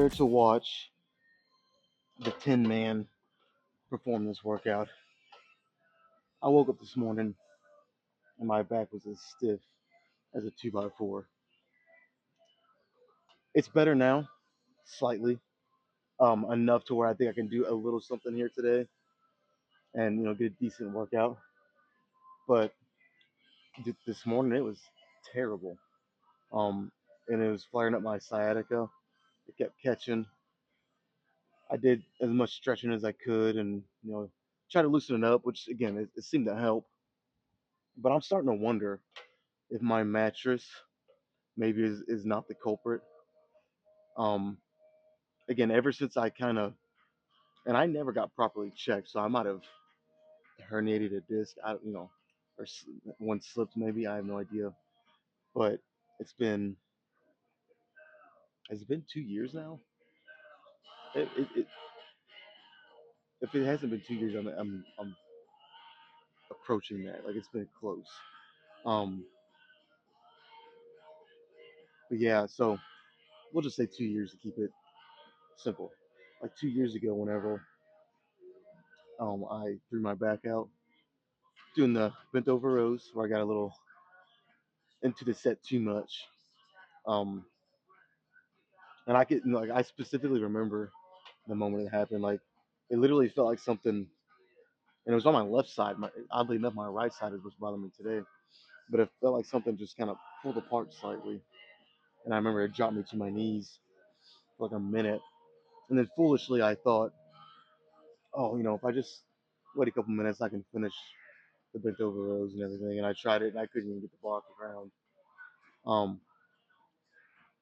there to watch the Tin Man perform this workout. I woke up this morning and my back was as stiff as a 2x4. It's better now, slightly, enough to where I think I can do a little something here today and get a decent workout. But this morning it was terrible. And it was flaring up my sciatica. It kept catching. I did as much stretching as I could and try to loosen it up, which again it seemed to help. But I'm starting to wonder if my mattress maybe is not the culprit. Um, Again, ever since I kind of and I never got properly checked, so I might have herniated a disc. Or one slipped maybe. I have no idea. But it's been has it been 2 years now? It if it hasn't been 2 years, I'm approaching that. Like it's been close. Um, but yeah, so we'll just say 2 years to keep it simple. Like 2 years ago, whenever I threw my back out doing the bent over rows, where I got a little into the set too much. Um, and I could like I specifically remember the moment it happened. Like it literally felt like something, and it was on my left side. Oddly enough, my right side is what's bothering me today. But it felt like something just kind of pulled apart slightly, and I remember it dropped me to my knees for like a minute, and then foolishly I thought, oh, if I just wait a couple minutes, I can finish the bent over rows and everything. And I tried it, and I couldn't even get the ball off the ground. Um,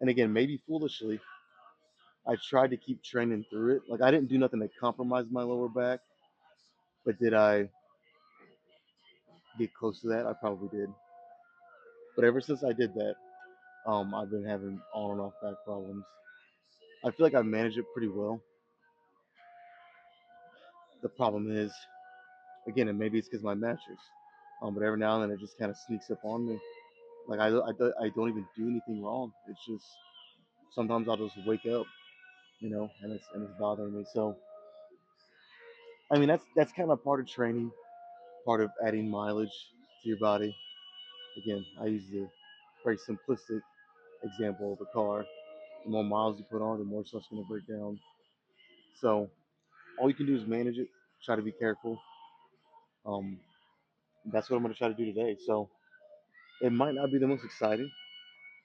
and again, maybe foolishly, I tried to keep training through it. Like I didn't do nothing to compromise my lower back, but did I get close to that? I probably did. But ever since I did that, I've been having on and off back problems. I feel like I manage it pretty well. The problem is, again, and maybe it's because my mattress. But every now and then it just kind of sneaks up on me. Like I don't even do anything wrong. It's just sometimes I'll just wake up, and it's bothering me. So I mean that's kind of part of training, part of adding mileage to your body. Again, I use the very simplistic example of a car. The more miles you put on, the more stuff's gonna break down. So all you can do is manage it. Try to be careful. Um, that's what I'm gonna try to do today. So it might not be the most exciting,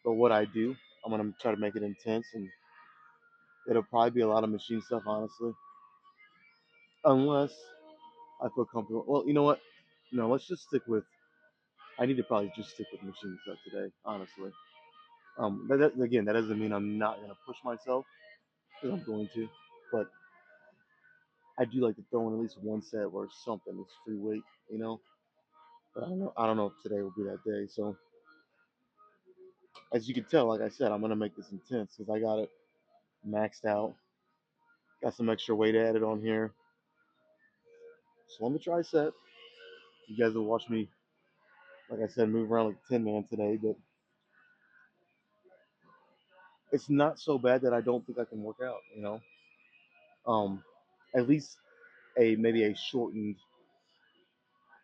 but what I do, I'm gonna try to make it intense, and it'll probably be a lot of machine stuff, honestly, unless I feel comfortable. Well, you know what? No, let's just stick with. I need to probably just stick with machine stuff today, honestly. Again, that doesn't mean I'm not gonna push myself, because I'm going to, but I do like to throw in at least one set where something is free weight, you know. But I don't know. I don't know if today will be that day. So as you can tell, like I said, I'm gonna make this intense because I got it maxed out. Got some extra weight added on here. So let me try a set. You guys will watch me, like I said, move around like a Tin Man today, but it's not so bad that I don't think I can work out. Um, at least a maybe a shortened,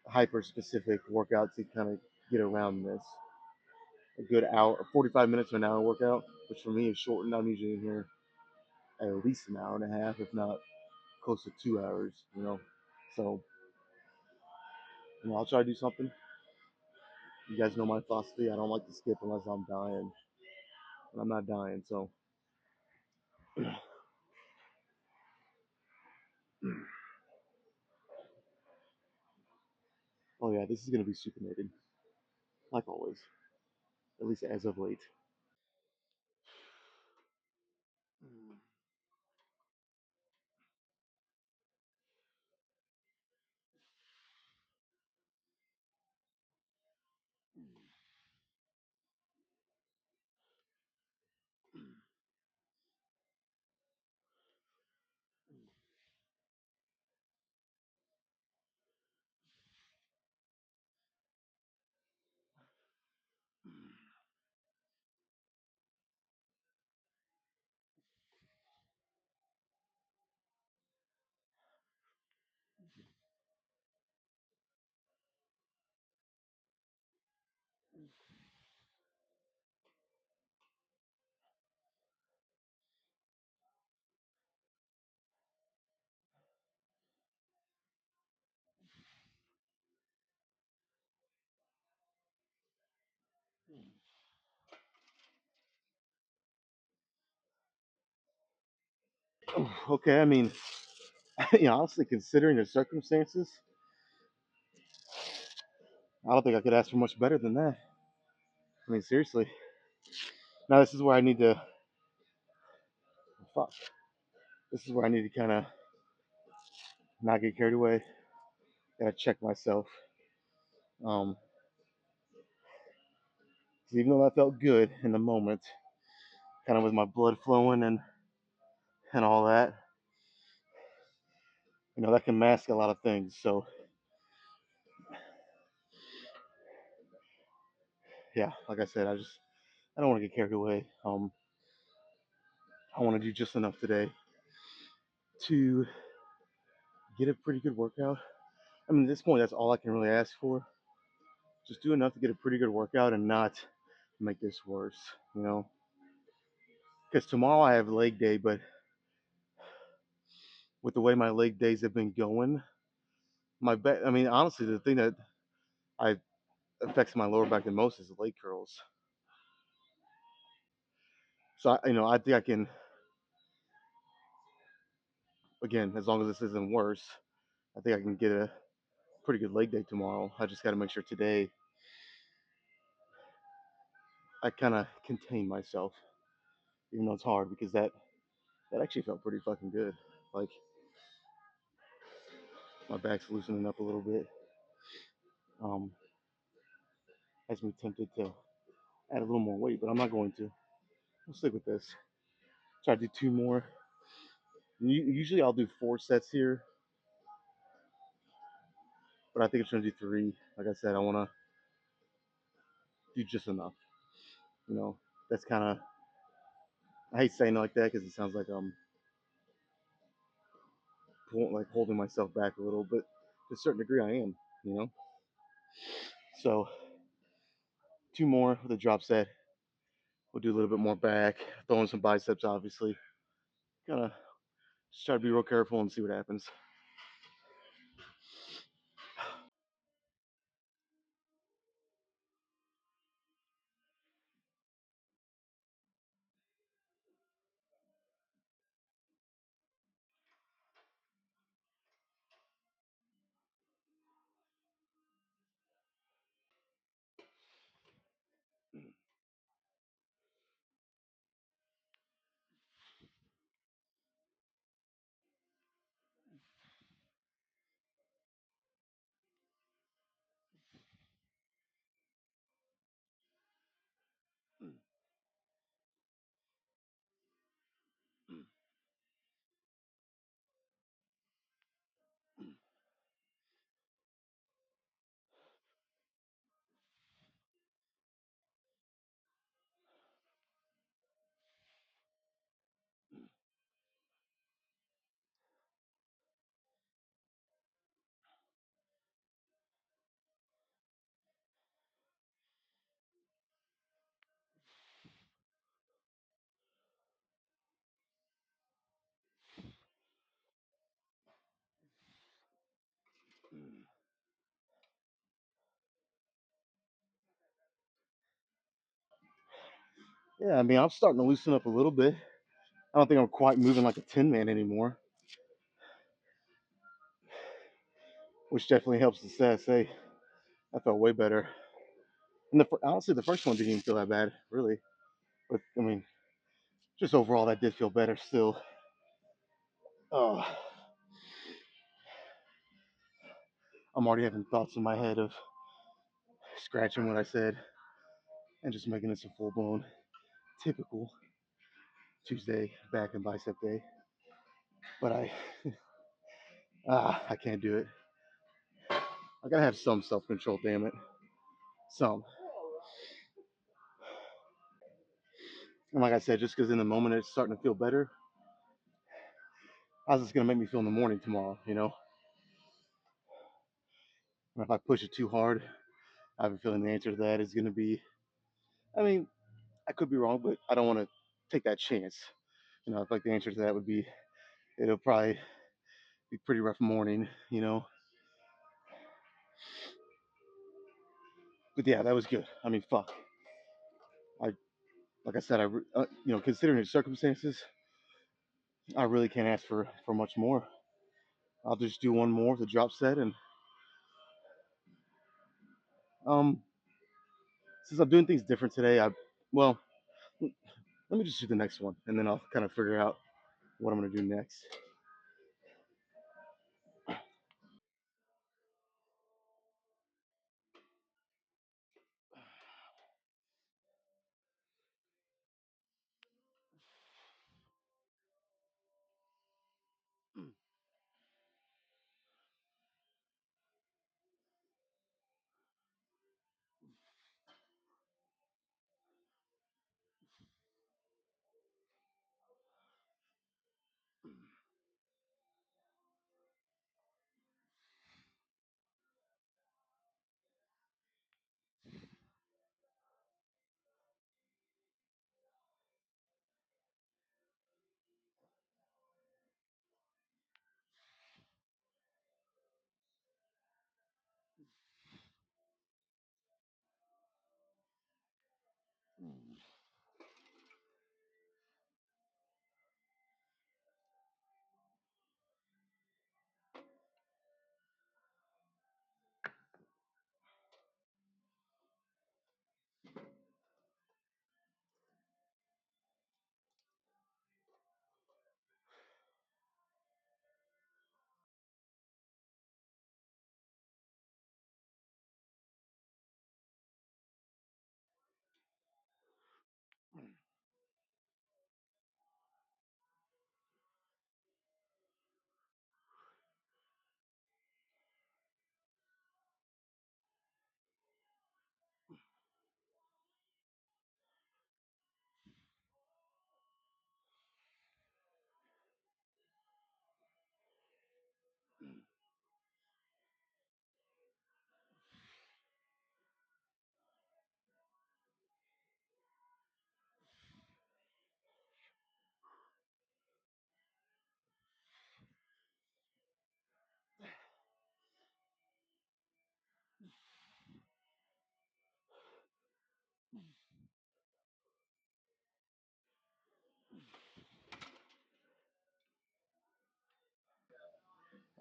hyper specific workout to kind of get around this. A good hour, 45 minutes or an hour workout, which for me is shortened. I'm usually in here at least an hour and a half, if not close to 2 hours. So I'll try to do something. You guys know my philosophy. I don't like to skip unless I'm dying, and I'm not dying. So, oh yeah, this is gonna be supinated, like always, at least as of late. Okay, I mean, honestly, considering the circumstances, I don't think I could ask for much better than that. I mean, seriously. Now this is where I need to fuck. This is where I need to kind of not get carried away. Gotta check myself. Um, 'Cause even though that felt good in the moment, kind of with my blood flowing and all that, that can mask a lot of things. So yeah, like I said, I don't want to get carried away. I want to do just enough today to get a pretty good workout. I mean, at this point, that's all I can really ask for. Just do enough to get a pretty good workout and not make this worse, you know. Because tomorrow I have leg day, but with the way my leg days have been going, my back. I mean, honestly, the thing that I affects my lower back the most is the leg curls. So I think I can, again, as long as this isn't worse, I think I can get a pretty good leg day tomorrow. I just got to make sure today I kind of contain myself, even though it's hard because that actually felt pretty fucking good. Like my back's loosening up a little bit. Um, Has me tempted to add a little more weight, but I'm not going to. I'll stick with this. Try to do two more. Usually I'll do 4 sets here, but I think I'm gonna do three. Like I said, I want to do just enough. You know, that's kind of, I hate saying it like that because it sounds like I'm like holding myself back a little, but to a certain degree I am. You know, so two more with a drop set. We'll do a little bit more back, throw in some biceps, obviously. Gonna just try to be real careful and see what happens. Yeah, I mean, I'm starting to loosen up a little bit. I don't think I'm quite moving like a tin man anymore, which definitely helps the stats. Hey, I felt way better. And honestly, the first one didn't even feel that bad, really. But I mean, just overall, that did feel better still. Oh, I'm already having thoughts in my head of scratching what I said and just making this a full blown typical Tuesday back and bicep day. But I can't do it. I gotta have some self control, damn it. Some. And like I said, just because in the moment it's starting to feel better, how's this gonna make me feel in the morning tomorrow? And if I push it too hard, I have a feeling the answer to that is gonna be. I mean, I could be wrong, but I don't want to take that chance. I feel like the answer to that would be it'll probably be pretty rough morning. But yeah, that was good. I mean, fuck. I Like I said, considering the circumstances, I really can't ask for much more. I'll just do one more of the drop set, and um, since I'm doing things different today, well, let me just do the next one, and then I'll kind of figure out what I'm gonna do next.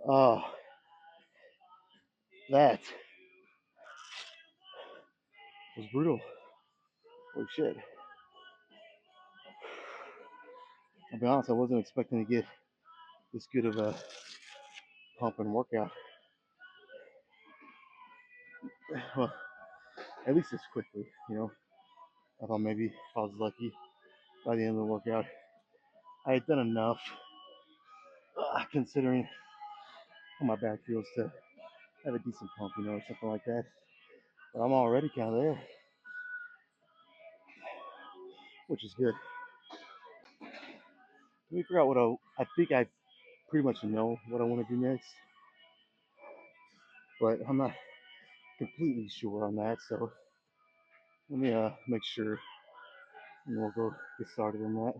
Oh, that was brutal. Holy shit! I'll be honest, I wasn't expecting to get this good of a pump and workout. Well, at least this quickly, you know. I thought maybe if I was lucky by the end of the workout, I had done enough, considering how my back feels to have a decent pump, you know, or something like that. But I'm already kind of there, which is good. Let me figure out what I think I pretty much know what I want to do next, but I'm not completely sure on that. So let me make sure, and we'll go get started on that.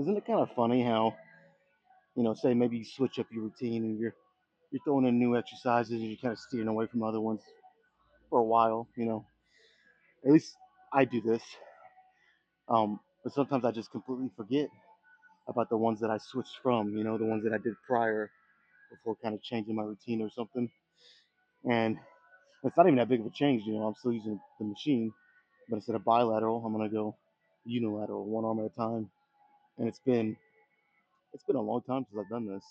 Isn't it kind of funny how, say maybe you switch up your routine and you're throwing in new exercises and you're kind of steering away from other ones for a while, At least I do this. But sometimes I just completely forget about the ones that I switched from, the ones that I did prior before kind of changing my routine or something. And it's not even that big of a change, I'm still using the machine, but instead of bilateral, I'm gonna go unilateral, one arm at a time. And it's been a long time since I've done this.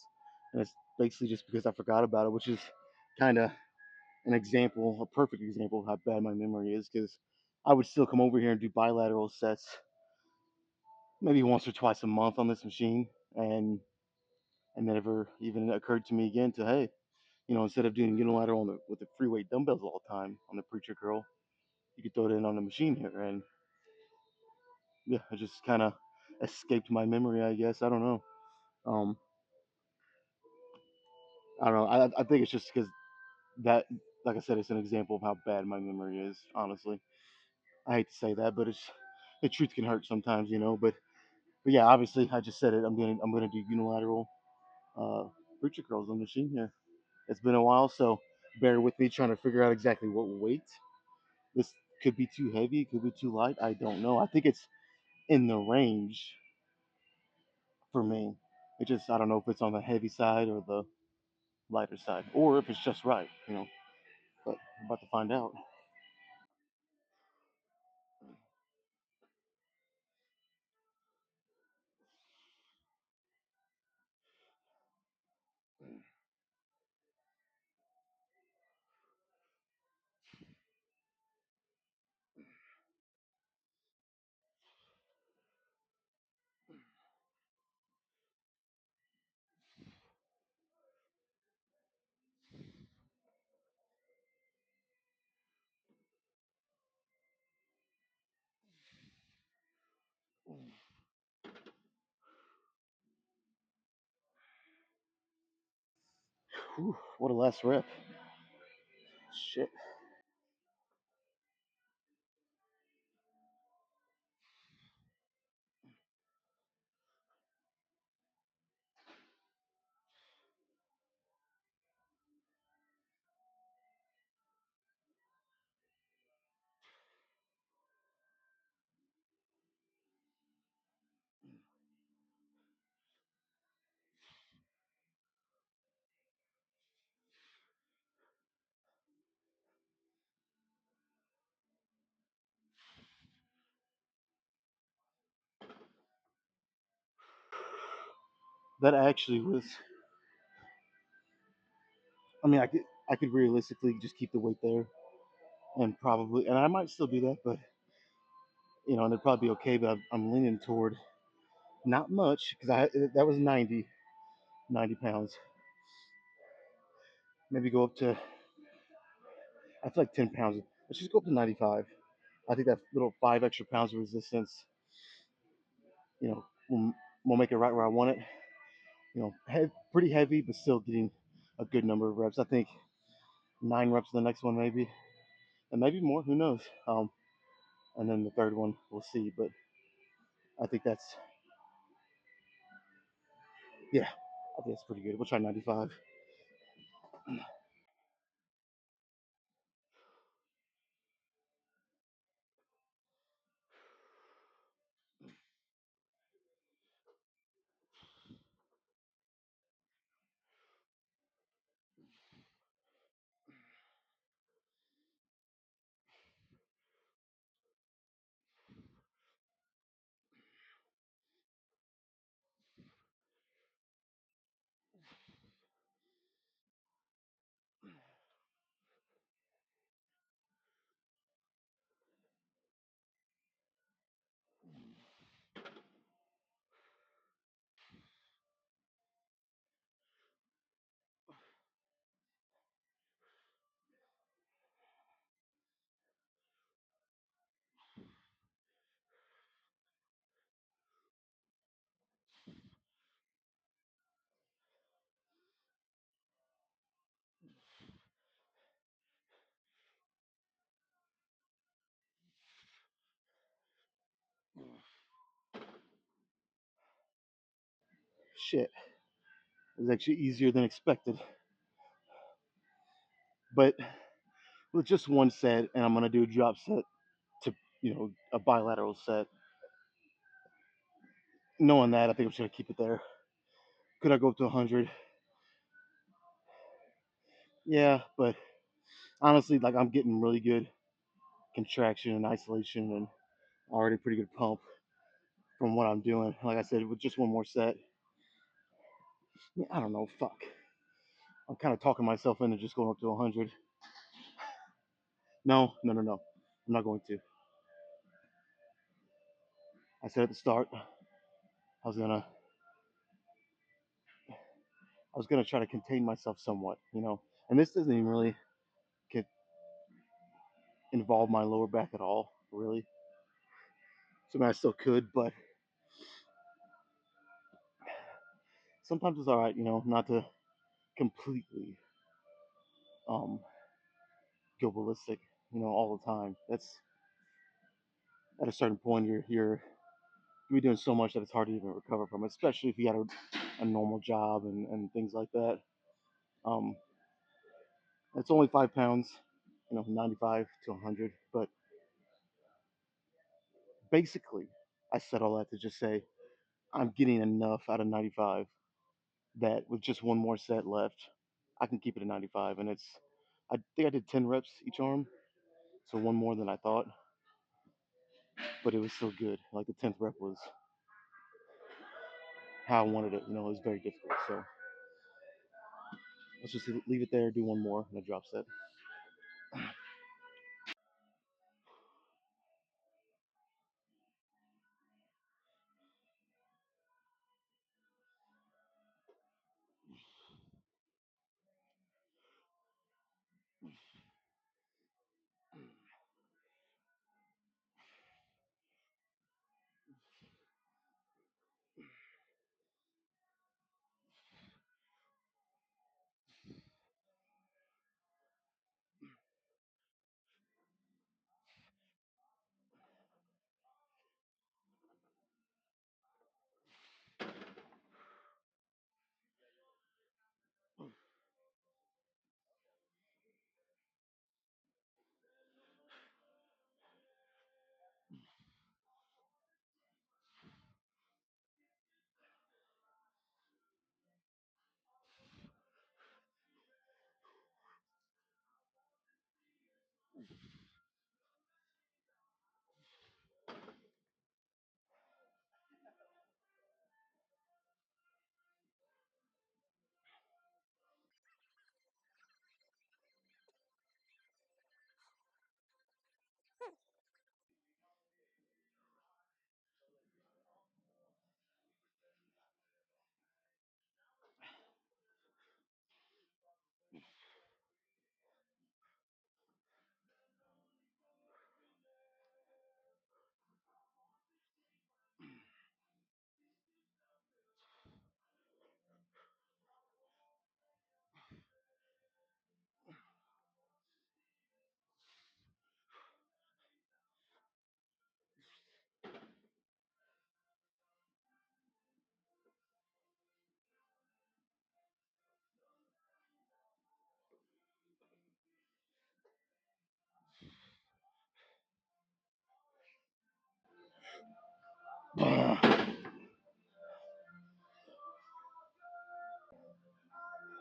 And it's basically just because I forgot about it, which is kind of an example, a perfect example of how bad my memory is, because I would still come over here and do bilateral sets maybe once or twice a month on this machine, and never even occurred to me again to, hey, instead of doing unilateral with the free weight dumbbells all the time on the preacher curl, you could throw it in on the machine here, and yeah, it just kind of escaped my memory, I guess. I don't know. Um, I don't know. I think it's just because that, like I said, it's an example of how bad my memory is. Honestly, I hate to say that, but the truth can hurt sometimes, But yeah, obviously, I just said it. I'm gonna do unilateral uh, preacher curls on the machine here. It's been a while, so bear with me trying to figure out exactly what weight. This could be too heavy, it could be too light. I don't know. I think it's in the range for me. It just I don't know if it's on the heavy side or the lighter side, or if it's just right, you know. But I'm about to find out. Whew, what a last rep. Shit. That actually was. I mean, I could realistically just keep the weight there, and probably, and I might still do that, but and it'd probably be okay. But I'm leaning toward not much because I that was 90 pounds. Maybe go up to I feel like 10 pounds. Let's just go up to 95. I think that little 5 extra pounds of resistance, will make it right where I want it. Pretty heavy, but still getting a good number of reps. I think 9 reps the next one, maybe, and maybe more. Who knows? And then the third one, we'll see. But I think yeah, I think that's pretty good. We'll try 95. Shit, it was actually easier than expected. But with just one set, and I'm gonna do a drop set to a bilateral set. Knowing that, I think I'm just gonna keep it there. Could I go up to 100? Yeah, but honestly, like I'm getting really good contraction and isolation, and already pretty good pump from what I'm doing. Like I said, with just one more set, I don't know. Fuck, I'm kind of talking myself into just going up to 100. No, no, no, no. I'm not going to. I said at the start, I was gonna, I was gonna try to contain myself somewhat, And this doesn't even really get involve my lower back at all, really. So I mean, I still could, but sometimes it's all right, not to completely um go ballistic, all the time. That's at a certain point you're doing so much that it's hard to even recover from, especially if you got a normal job and things like that. Um, it's only 5 pounds, 95 to 100, but basically, I said all that to just say I'm getting enough out of 95 that with just one more set left, I can keep it at 95. And I think I did 10 reps each arm, so one more than I thought, but it was still good. Like the 10th rep was how I wanted it. It was very difficult. So let's just leave it there, do one more, and a drop set.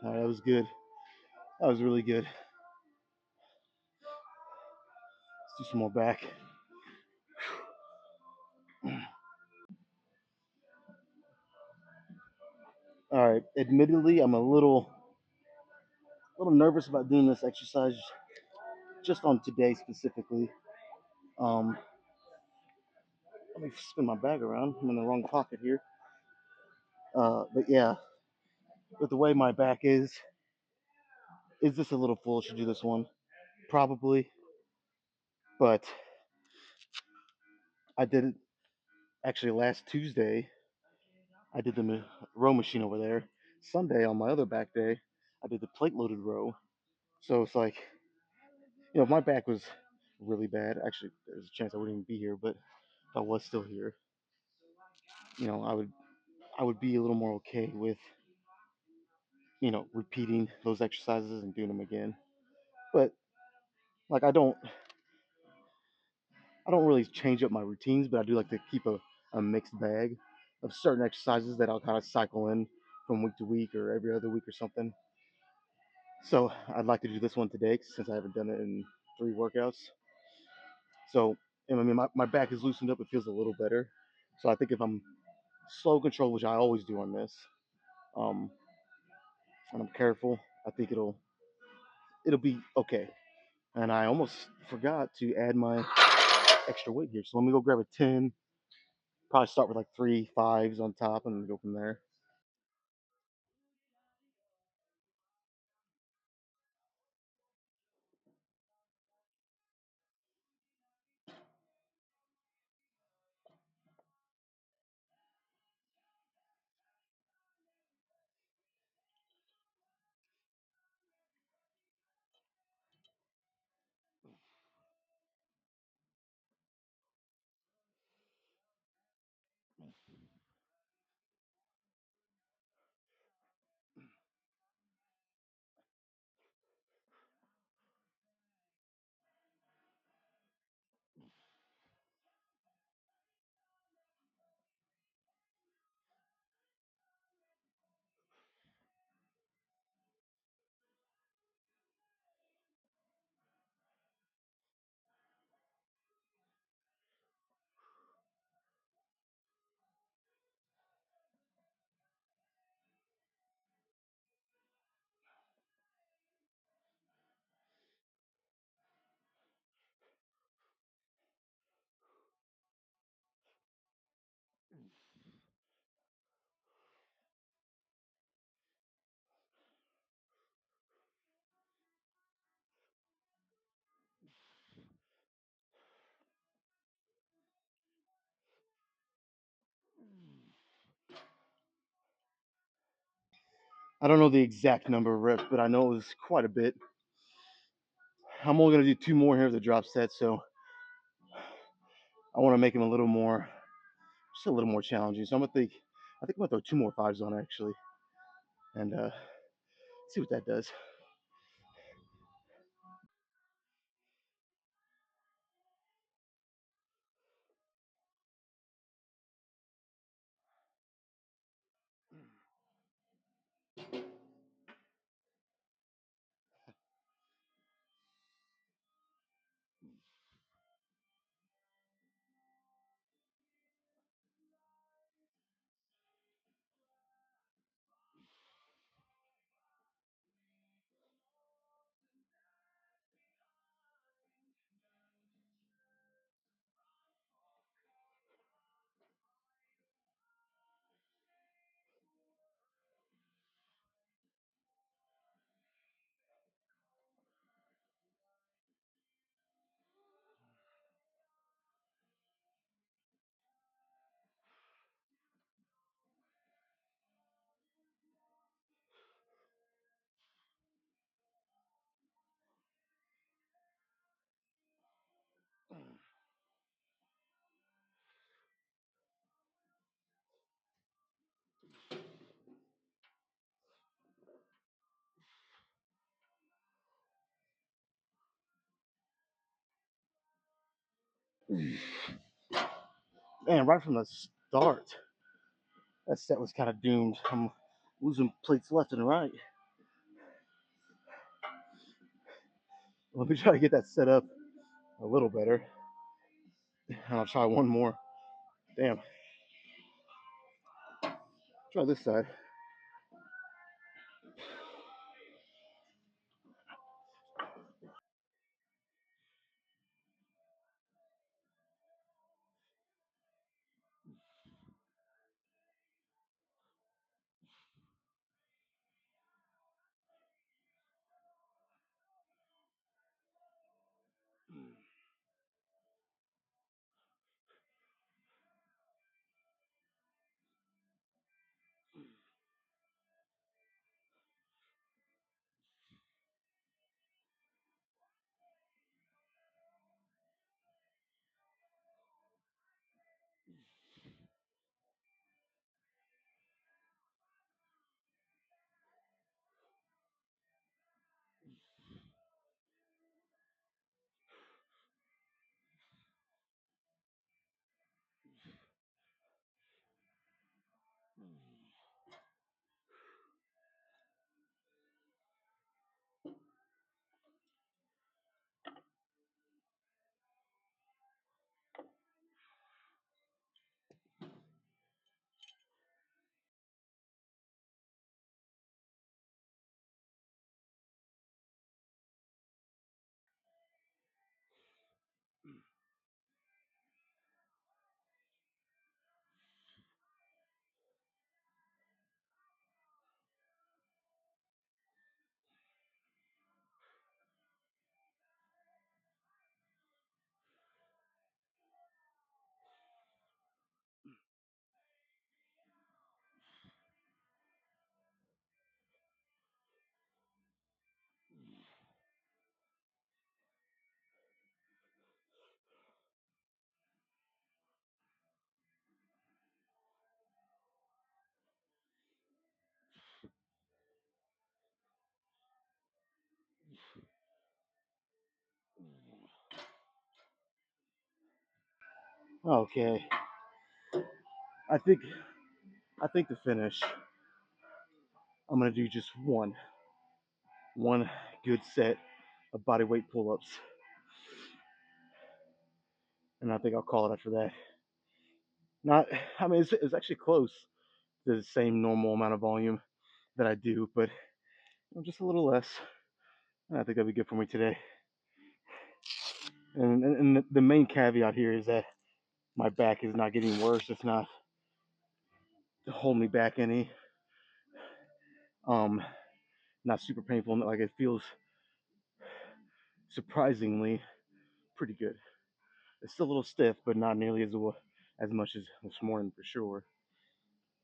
All right, that was good. That was really good. Let's do some more back. All right. Admittedly, I'm a little nervous about doing this exercise just on today specifically. Um, Let me spin my bag around. I'm in the wrong pocket here. But yeah, with the way my back is this a little foolish to do this one? Probably, but I did it actually last Tuesday. I did the row machine over there. Sunday on my other back day, I did the plate loaded row. So it's like, if my back was really bad, actually, there's a chance I wouldn't even be here. But if I was still here, I would be a little more okay with repeating those exercises and doing them again. But like I don't really change up my routines, but I do like to keep a mixed bag of certain exercises that I'll kind of cycle in from week to week or every other week or something. So I'd like to do this one today since I haven't done it in 3 workouts. So I mean, my back is loosened up. It feels a little better. So I think if I'm slow control, which I always do on this, um, and I'm careful, I think it'll be okay. And I almost forgot to add my extra weight here. So let me go grab a 10. Probably start with like 3 5s on top and then go from there. I don't know the exact number of reps, but I know it was quite a bit. I'm only gonna do 2 more here of the drop set, so I want to make them a little more, just a little more challenging. So I think I'm gonna throw 2 more 5s on actually, and see what that does. Man, right from the start, that set was kind of doomed. I'm losing plates left and right. Let me try to get that set up a little better, and I'll try one more. Damn. Try this side. Okay. I think I think to finish, I'm gonna do just one good set of body weight pull-ups, and I think I'll call it after that. Not, I mean, it's actually close to the same normal amount of volume that I do, but just a little less. And I think that'll be good for me today. And the main caveat here is that my back is not getting worse. It's not holding me back any. Um, Not super painful. Like it feels surprisingly pretty good. It's still a little stiff, but not nearly as much as this morning for sure.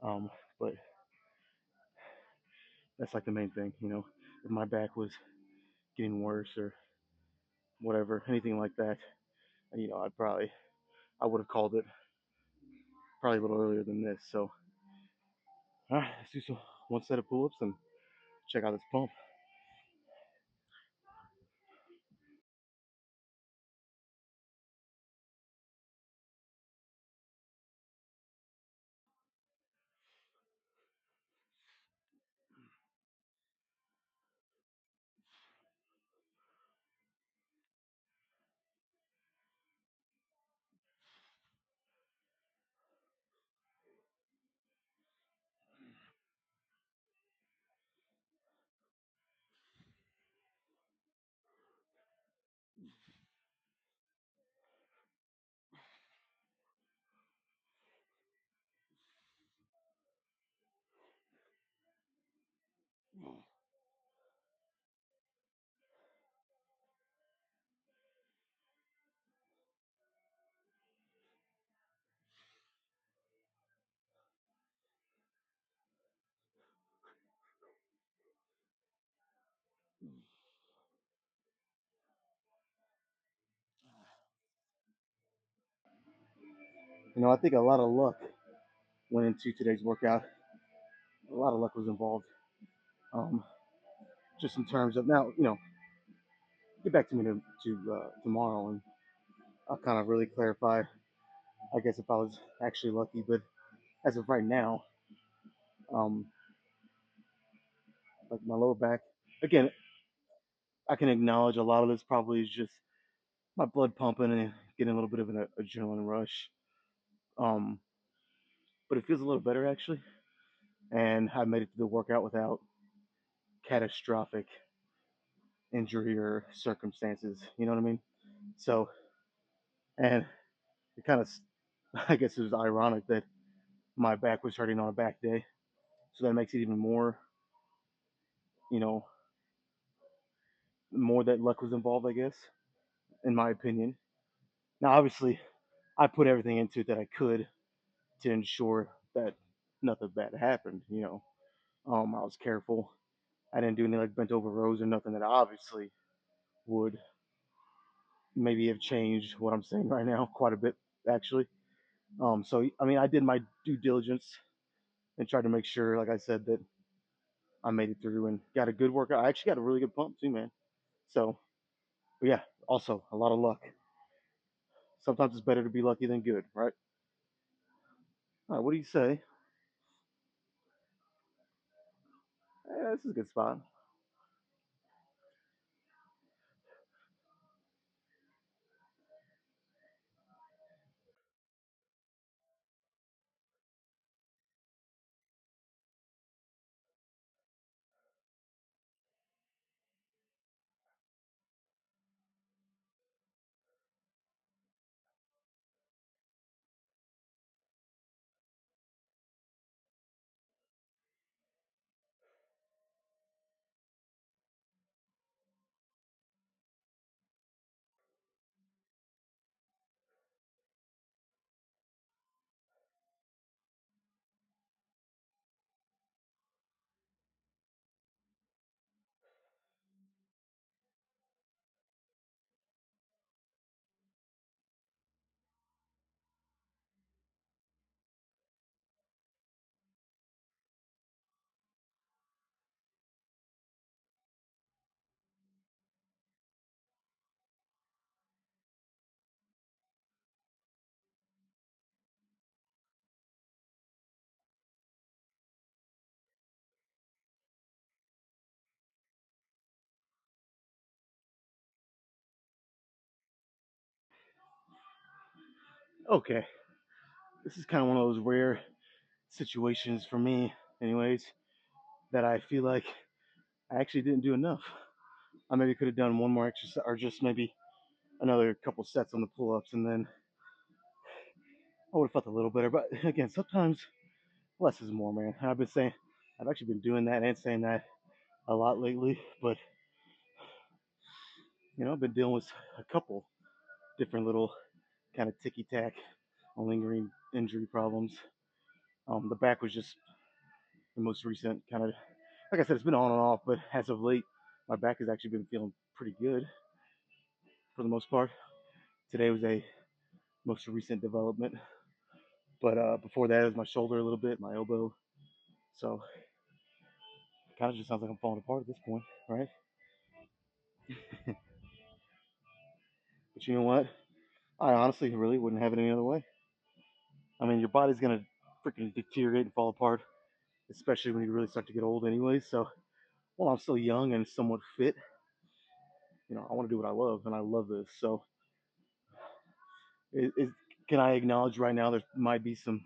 Um, but That's like the main thing, you know. If my back was getting worse or whatever, anything like that, you know, I would have called it probably a little earlier than this. So, all right, let's do some one set of pull-ups and check out this pump. You know, I think a lot of luck went into today's workout. A lot of luck was involved. Um, just in terms of now, you know, get back to me to tomorrow, and I'll kind of really clarify. I guess if I was actually lucky, but as of right now, um, like my lower back, again, I can acknowledge a lot of this probably is just my blood pumping and getting a little bit of an adrenaline rush. Um, but it feels a little better actually, and I made it through the workout without catastrophic injury or circumstances. You know what I mean? So, and it kind of, I guess it was ironic that my back was hurting on a back day, so that makes it even more, you know, more that luck was involved. I guess, in my opinion. Now, obviously, I put everything into it that I could to ensure that nothing bad happened. You know, I was careful. I didn't do any like bent over rows or nothing that obviously would maybe have changed what I'm saying right now quite a bit actually. So I mean, I did my due diligence and tried to make sure, like I said, that I made it through and got a good workout. I actually got a really good pump too, man. So, but yeah, also a lot of luck. Sometimes it's better to be lucky than good, right? All right, what do you say? This is a good spot. Okay, this is kind of one of those rare situations for me, anyways, that I feel like I actually didn't do enough. I maybe could have done one more exercise or just maybe another couple sets on the pull ups, and then I would have felt a little better. But again, sometimes less is more, man. I've been saying, I've actually been doing that and saying that a lot lately, but you know, I've been dealing with a couple different little kind of ticky tack lingering injury problems. The back was just the most recent kind of like I said, it's been on and off, but as of late, my back has actually been feeling pretty good for the most part. Today was a most recent development, but before that, it was my shoulder a little bit, my elbow. So it kind of just sounds like I'm falling apart at this point, right? But you know what? I honestly really wouldn't have it any other way. I mean, your body's gonna freaking deteriorate and fall apart, especially when you really start to get old, anyway. So while I'm still young and somewhat fit, I want to do what I love, and I love this. So, is can I acknowledge right now there might be some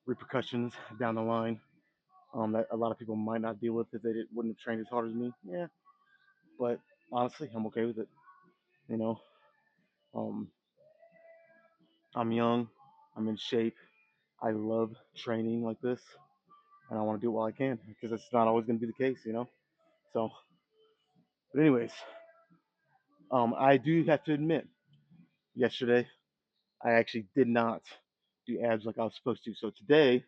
repercussions down the line that a lot of people might not deal with if they wouldn't have trained as hard as me? Yeah, but honestly, I'm okay with it. You know, um, I'm young, I'm in shape, I love training like this, and I want to do it while I can because it's not always going to be the case. So, but anyways, I do have to admit, yesterday I actually did not do abs like I was supposed to. So today,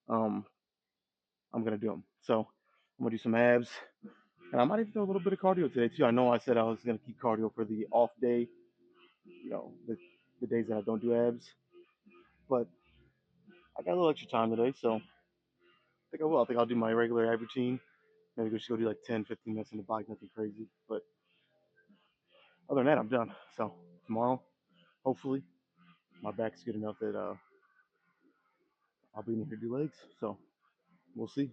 um, I'm gonna do them. So I'm gonna do some abs, and I might even do a little bit of cardio today too. I know I said I was gonna keep cardio for the off day, the days that I don't do abs, but I got a little extra time today, so I think I will. I think I'll do my regular ab routine. Maybe just go do like 10, 15 minutes on the bike, nothing crazy. But other than that, I'm done. So tomorrow, hopefully, my back's good enough that I'll be in here to do legs. So we'll see.